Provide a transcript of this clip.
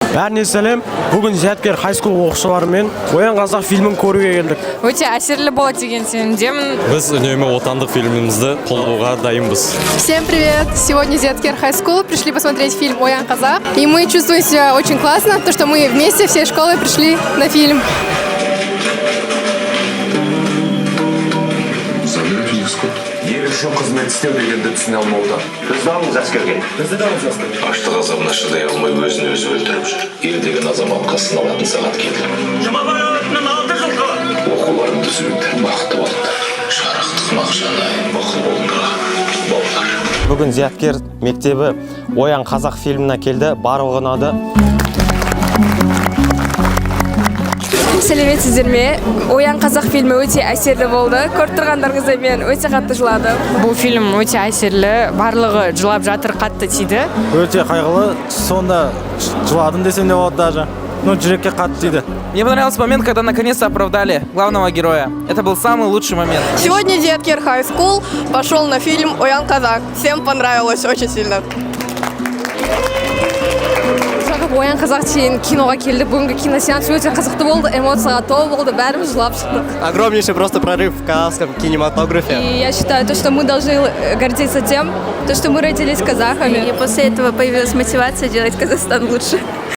Бәріне сәлем. Бүгін Зияткер хайскул оқушыларымен Оян қазақ фильмін көруге келдік. Өте әсерлі болады деген сенімдемін. Біз үнемі отандық фильмімізді қолдауға дайынбыз. Всем привет! Сегодня Зияткер High School пришли посмотреть фильм «Оян казах». И мы чувствуем себя очень классно, потому что мы вместе всей школой пришли на фильм. Ел үшін қызмет істеу дегенді түсіне алмауда. Біз дамыз әскерге. Бізді дамыз әскерге. Аштық азабына шыдай алмай өзін өзі өлтіріп жүр. Ел деген азаматқа сыналатын сағат келді. Жұмабай өтінің 6 жылғы. Оқуларын түзілді, бақыты болыңдар. Жарықтық мақшанай, мақыл болыңдар. Балалар. Бүгін Зияткер мектебі Оян қазақ фильміне келді, барлығы ұнады. Сәлеметсіздер ме? Оян қазақ фильмі өте әсерлі болды. Көріп тұрғандарыңыздай мен өте қатты жыладым. Бұл фильм өте әсерлі, барлығы жылап жатыр, қатты тиді. Өте қайғылы, сонда жыладым десем де болады даже. Жүрекке қатты тиді. Мне понравился момент, когда наконец-то оправдали главного героя. Это был самый лучший момент. Сегодня Зияткер High School пошел на фильм «Оян казах». Всем понравилось очень сильно. Оян қазақ деген киноға келдік. Бүгінгі киносеанс өте қызықты болды, эмоцияға толы болды, бәріміз жылап шықтық. Огромнейший просто прорыв в казахском кинематографе. И я считаю, что мы должны гордиться тем, что мы родились казахами. И после этого появилась мотивация делать Казахстан лучше.